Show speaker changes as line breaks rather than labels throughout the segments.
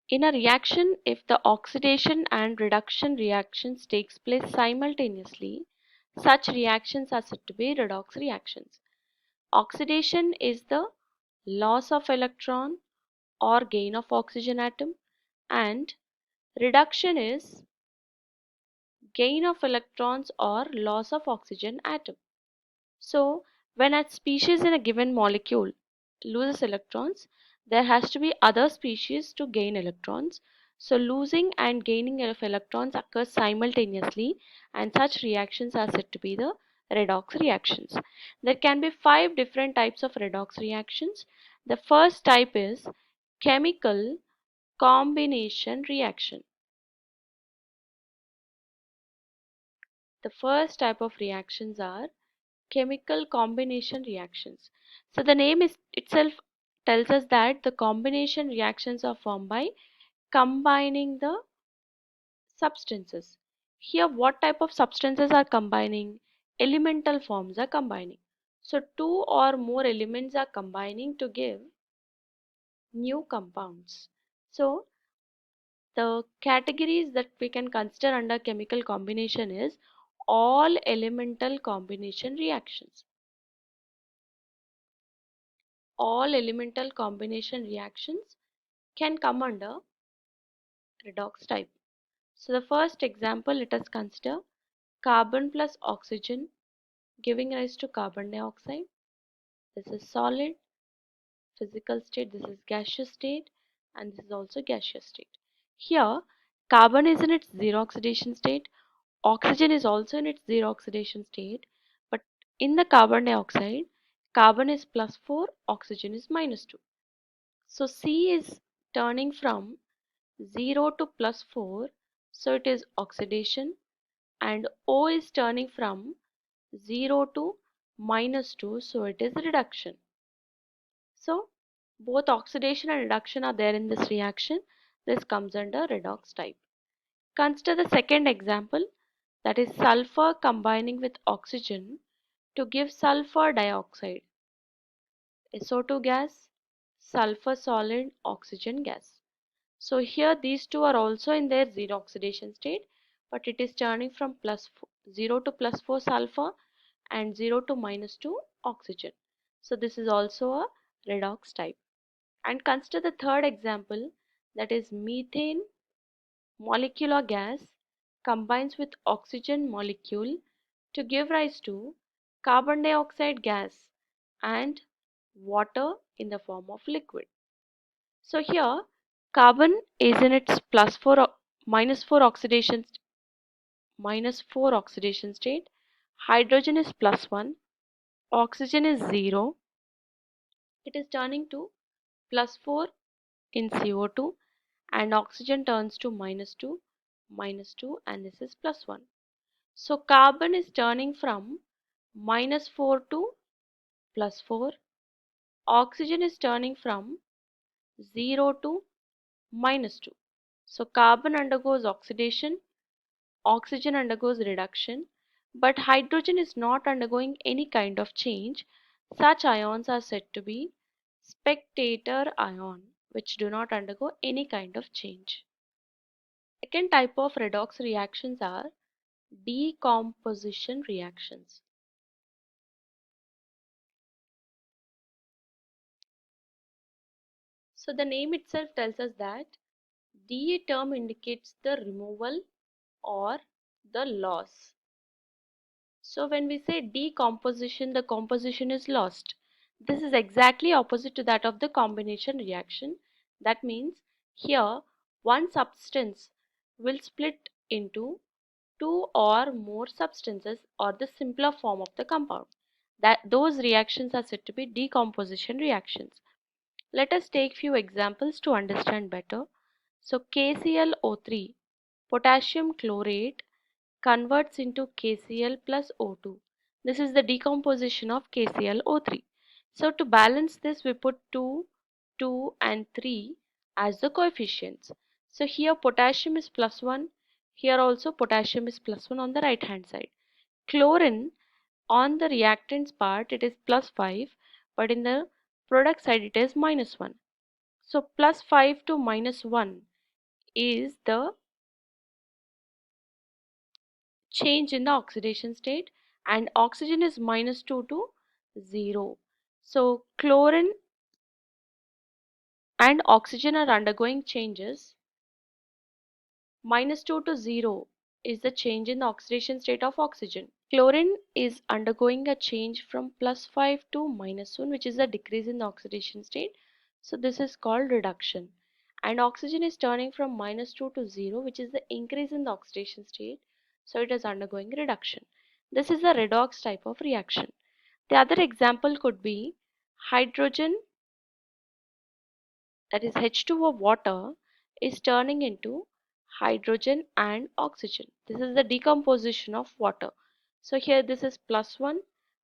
In a reaction, if the oxidation and reduction reactions takes place simultaneously, such reactions are said to be redox reactions. Oxidation is the loss of electron or gain of oxygen atom, and reduction is gain of electrons or loss of oxygen atom. So when a species in a given molecule loses electrons, there has to be other species to gain electrons. So losing and gaining of electrons occurs simultaneously, and such reactions are said to be the redox reactions. There can be 5 different types of redox reactions. The first type is chemical combination reaction. The first type of reactions are chemical combination reactions. So the name is itself tells us that the combination reactions are formed by combining the substances. Here what type of substances are combining? Elemental forms are combining. So two or more elements are combining to give new compounds. So the categories that we can consider under chemical combination is all elemental combination reactions. All elemental combination reactions can come under redox type. So the first example, let us consider carbon plus oxygen giving rise to carbon dioxide. This is solid physical state, this is gaseous state, and this is also gaseous state. Here carbon is in its zero oxidation state, oxygen is also in its zero oxidation state, but in the carbon dioxide, carbon is plus 4, oxygen is minus 2. So C is turning from 0 to plus 4, so it is oxidation, and O is turning from 0 to minus 2, so it is reduction. So both oxidation and reduction are there in this reaction. This comes under redox type. Consider the second example, that is sulfur combining with oxygen to give sulfur dioxide, SO2 gas, sulfur solid, oxygen gas. So here these two are also in their zero oxidation state, but it is turning from 0 to plus 4 sulfur and 0 to minus 2 oxygen. So this is also a redox type. And consider the third example, that is methane molecular gas combines with oxygen molecule to give rise to carbon dioxide gas and water in the form of liquid. So here carbon is in its minus 4 oxidation state, hydrogen is plus 1, oxygen is 0, it is turning to plus 4 in CO2, and oxygen turns to minus 2, and this is plus 1. So carbon is turning from minus 4 to plus 4, oxygen is turning from 0 to minus 2. So carbon undergoes oxidation, oxygen undergoes reduction, but hydrogen is not undergoing any kind of change. Such ions are said to be spectator ion, which do not undergo any kind of change. Second type of redox reactions are decomposition reactions. So the name itself tells us that De term indicates the removal or the loss. So when we say decomposition, the composition is lost. This is exactly opposite to that of the combination reaction. That means here one substance will split into two or more substances or the simpler form of the compound. Those reactions are said to be decomposition reactions. Let us take few examples to understand better. So KClO3, potassium chlorate, converts into KCl plus O2. This is the decomposition of KClO3. So to balance this, we put 2, 2 and 3 as the coefficients. So here potassium is plus 1, here also potassium is plus 1 on the right hand side. Chlorine on the reactants part it is plus 5, but in the product side it is minus 1. So plus 5 to minus 1 is the change in the oxidation state, and oxygen is -2 to 0. So chlorine and oxygen are undergoing changes. -2 to 0 is the change in the oxidation state of oxygen. Chlorine is undergoing a change from +5 to -1, which is a decrease in the oxidation state. So this is called reduction. And oxygen is turning from -2 to 0, which is the increase in the oxidation state. So it is undergoing reduction. This is a redox type of reaction. The other example could be hydrogen, that is H2O water, is turning into hydrogen and oxygen. This is the decomposition of water. So here this is +1,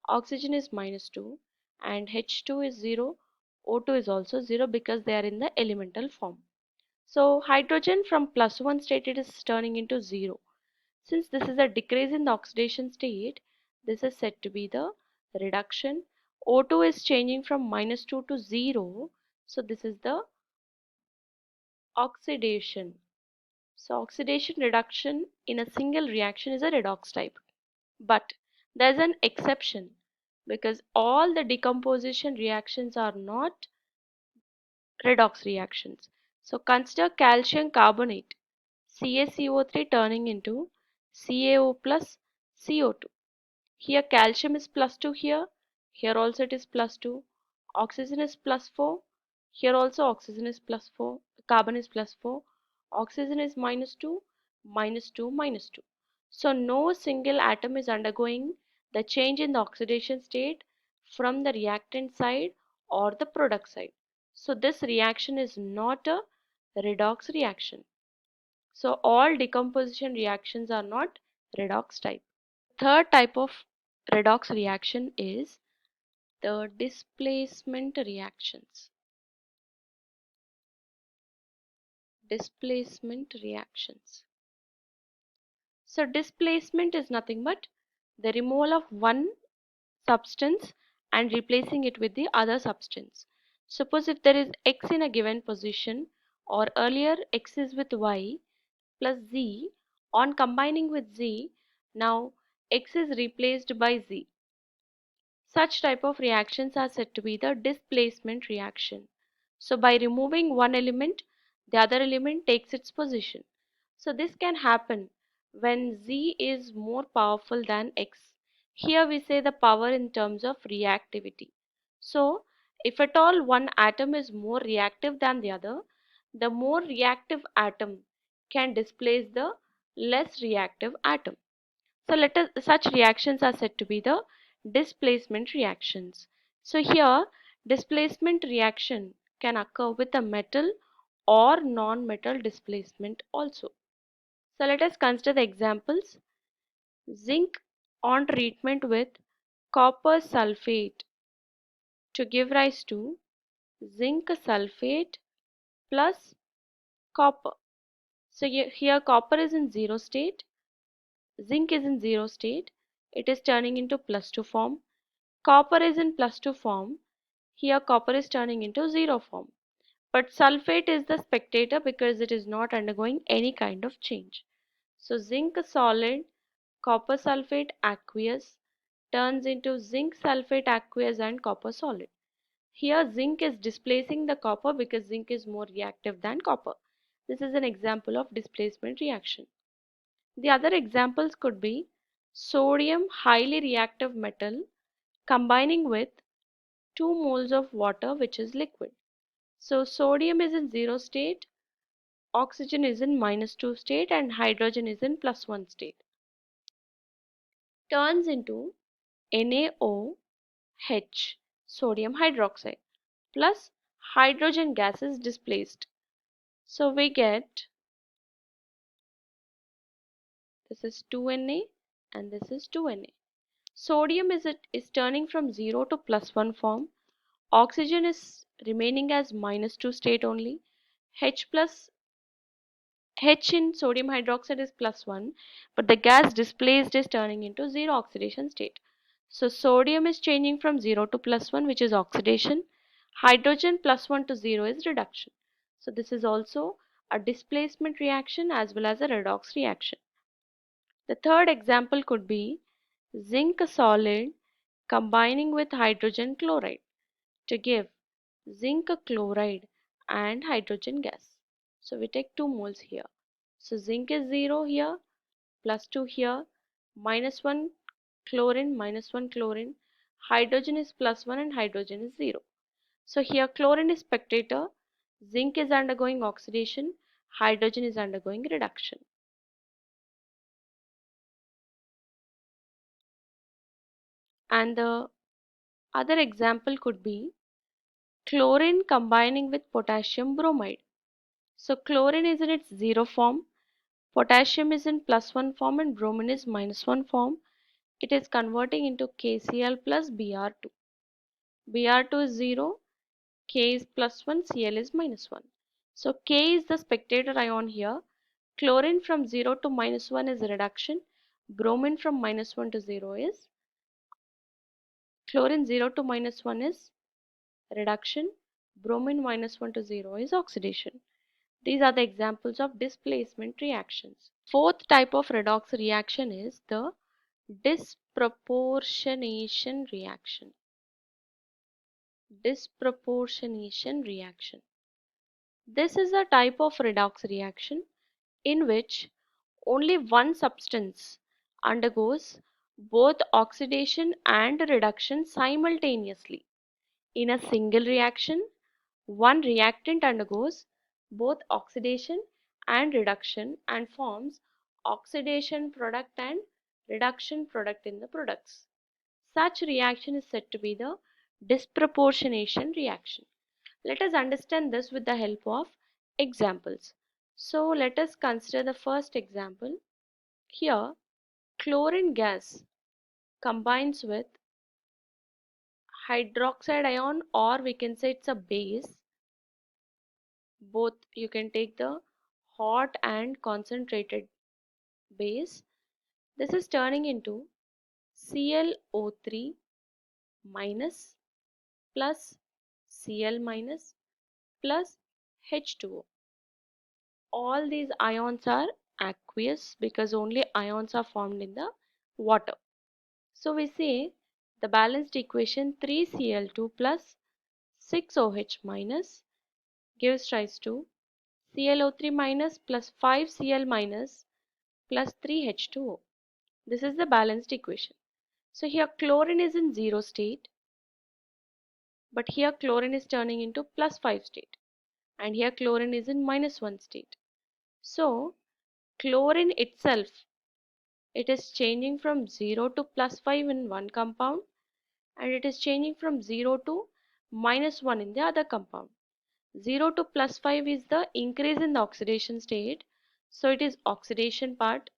oxygen is -2, and H2 is 0, O2 is also 0 because they are in the elemental form. So hydrogen from +1 state it is turning into 0. Since this is a decrease in the oxidation state, this is said to be the reduction. O2 is changing from -2 to 0. So this is the oxidation. So oxidation reduction in a single reaction is a redox type. But there's an exception because all the decomposition reactions are not redox reactions. So consider calcium carbonate, CaCO3 turning into CaO plus CO2. Here calcium is +2 here. Here also it is +2. Oxygen is +4. Here also oxygen is +4. Carbon is +4. Oxygen is -2, -2, -2. So no single atom is undergoing the change in the oxidation state from the reactant side or the product side. So this reaction is not a redox reaction. So all decomposition reactions are not redox type. Third type of redox reaction is the displacement reactions. Displacement reactions. So displacement is nothing but the removal of one substance and replacing it with the other substance. Suppose if there is X in a given position, or earlier X is with Y plus Z, on combining with Z, now X is replaced by Z. Such type of reactions are said to be the displacement reaction. So by removing one element, the other element takes its position. So this can happen when Z is more powerful than X. Here we say the power in terms of reactivity. So if at all one atom is more reactive than the other, the more reactive atom can displace the less reactive atom. So such reactions are said to be the displacement reactions. So here displacement reaction can occur with a metal or non-metal displacement also. So let us consider the examples. Zinc on treatment with copper sulfate to give rise to zinc sulfate plus copper. So here copper is in 0 state, zinc is in 0 state, it is turning into +2 form. Copper is in +2 form. Here copper is turning into 0 form. But sulfate is the spectator because it is not undergoing any kind of change. So zinc solid, copper sulfate aqueous turns into zinc sulfate aqueous and copper solid. Here zinc is displacing the copper because zinc is more reactive than copper. This is an example of displacement reaction. The other examples could be sodium highly reactive metal combining with 2 moles of water which is liquid. So sodium is in 0 state, oxygen is in -2 state, and hydrogen is in +1 state. Turns into NaOH, sodium hydroxide, plus hydrogen gas is displaced. So we get, this is 2Na and this is 2Na. Sodium is turning from 0 to +1 form. Oxygen is remaining as -2 state only. H plus H in sodium hydroxide is +1, but the gas displaced is turning into 0 oxidation state. So sodium is changing from 0 to +1, which is oxidation. Hydrogen +1 to 0 is reduction. So this is also a displacement reaction as well as a redox reaction. The third example could be zinc solid combining with hydrogen chloride to give zinc chloride and hydrogen gas. So we take 2 moles here. So zinc is 0 here, plus 2 here, minus 1 chlorine, minus 1 chlorine. Hydrogen is plus 1 and hydrogen is 0. So here chlorine is spectator, zinc is undergoing oxidation, hydrogen is undergoing reduction. And the other example could be chlorine combining with potassium bromide. So chlorine is in its 0 form, potassium is in plus 1 form and bromine is minus 1 form. It is converting into KCl plus Br2. Br2 is 0, K is plus 1, Cl is minus 1. So K is the spectator ion here. Chlorine from 0 to minus 1 is reduction. Bromine from minus 1 to 0 is chlorine 0 to minus 1 is reduction. Bromine minus 1 to 0 is oxidation. These are the examples of displacement reactions. Fourth type of redox reaction is the disproportionation reaction. Disproportionation reaction. This is a type of redox reaction in which only one substance undergoes both oxidation and reduction simultaneously. In a single reaction, one reactant undergoes both oxidation and reduction and forms oxidation product and reduction product in the products. Such reaction is said to be the disproportionation reaction. Let us understand this with the help of examples. So let us consider the first example. Here, chlorine gas combines with hydroxide ion, or we can say it's a base. Both you can take the hot and concentrated base. This is turning into ClO3 minus plus Cl minus plus H2O. All these ions are aqueous because only ions are formed in the water. So we say the balanced equation 3Cl2 plus 6OH minus gives rise to ClO3 minus plus 5Cl minus plus 3H2O. This is the balanced equation. So here chlorine is in 0 state, but here chlorine is turning into plus 5 state, and here chlorine is in minus 1 state. So chlorine itself, it is changing from 0 to plus 5 in one compound, and it is changing from 0 to minus 1 in the other compound. 0 to plus 5 is the increase in the oxidation state, so it is oxidation part,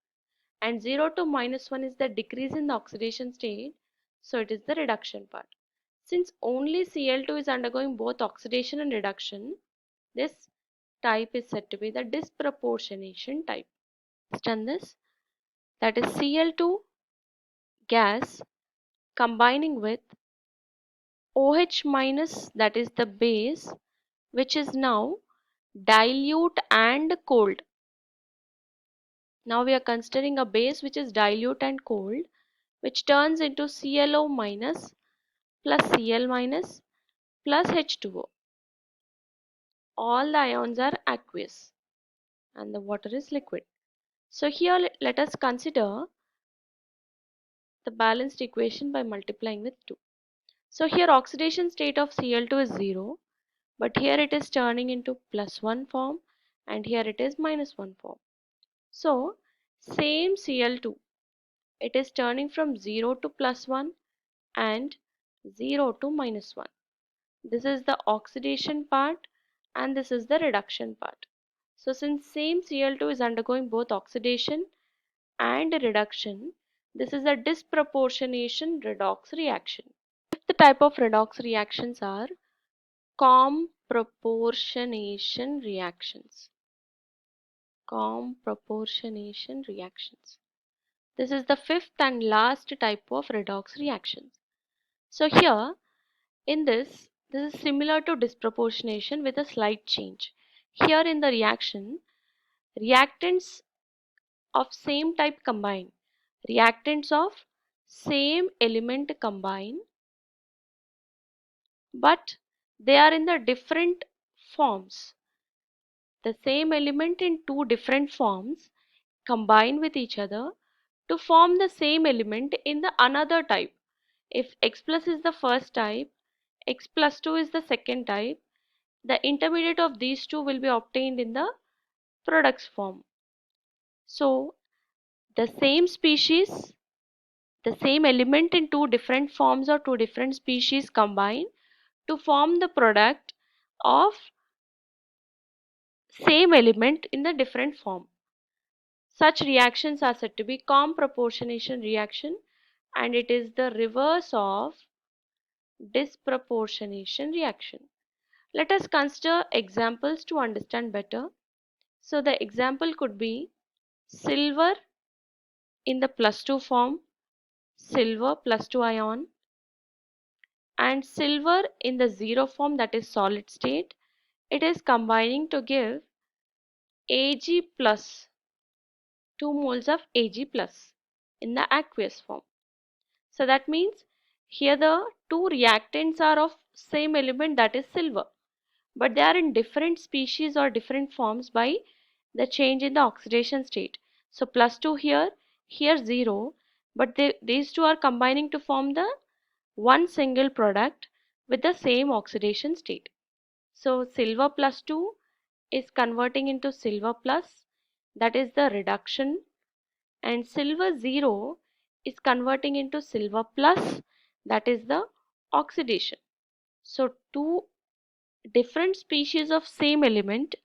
and 0 to minus 1 is the decrease in the oxidation state, so it is the reduction part. Since only Cl2 is undergoing both oxidation and reduction, this type is said to be the disproportionation type. Understand this? That is Cl2 gas combining with OH minus, that is the base, which is now dilute and cold. Now we are considering a base which is dilute and cold, which turns into ClO minus plus Cl minus plus H2O. All the ions are aqueous and the water is liquid. So here let us consider the balanced equation by multiplying with 2. So here oxidation state of Cl2 is 0, but here it is turning into plus 1 form and here it is minus 1 form. So same Cl2, it is turning from 0 to plus 1 and 0 to minus 1. This is the oxidation part and this is the reduction part. So since same Cl2 is undergoing both oxidation and reduction, this is a disproportionation redox reaction. The type of redox reactions are comproportionation reactions. Comproportionation reactions. This is the fifth and last type of redox reactions. So here in this is similar to disproportionation with a slight change. Here in the reaction, Reactants of same type combine. Reactants of same element combine, but they are in the different forms. The same element in two different forms combine with each other to form the same element in the another type. If x plus is the first type, x plus 2 is the second type, the intermediate of these two will be obtained in the products form. So the same species, the same element in two different forms or two different species combine to form the product of same element in the different form. Such reactions are said to be comproportionation reaction, and it is the reverse of disproportionation reaction. Let us consider examples to understand better. So the example could be silver in the plus 2 form, silver plus 2 ion, and silver in the 0 form, that is solid state. It is combining to give Ag plus 2 moles of Ag plus in the aqueous form. So that means here the two reactants are of same element, that is silver, but they are in different species or different forms by the change in the oxidation state. So plus 2 here, here 0, but these two are combining to form the one single product with the same oxidation state. So silver plus 2 is converting into silver plus, that is the reduction, and silver 0 is converting into silver plus, that is the oxidation. So two different species of same element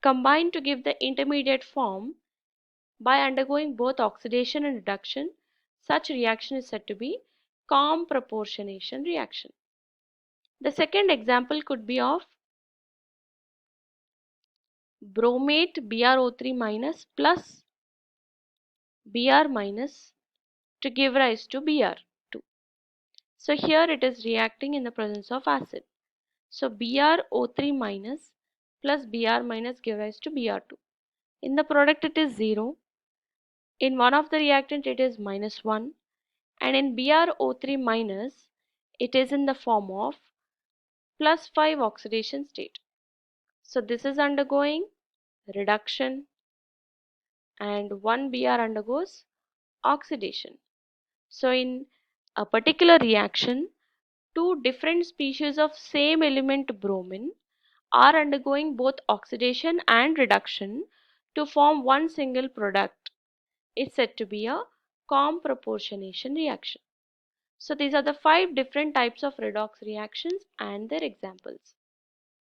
combine to give the intermediate form by undergoing both oxidation and reduction. Such reaction is said to be comproportionation reaction. The second example could be of bromate BrO3 minus plus Br minus to give rise to Br2. So here it is reacting in the presence of acid. So BrO3 minus plus Br minus give rise to Br2. In the product it is 0. In one of the reactant it is minus 1, and in BrO3 minus it is in the form of plus 5 oxidation state. So this is undergoing reduction and one Br undergoes oxidation. So in a particular reaction, two different species of same element bromine are undergoing both oxidation and reduction to form one single product. It's said to be a comproportionation reaction. So these are the 5 different types of redox reactions and their examples.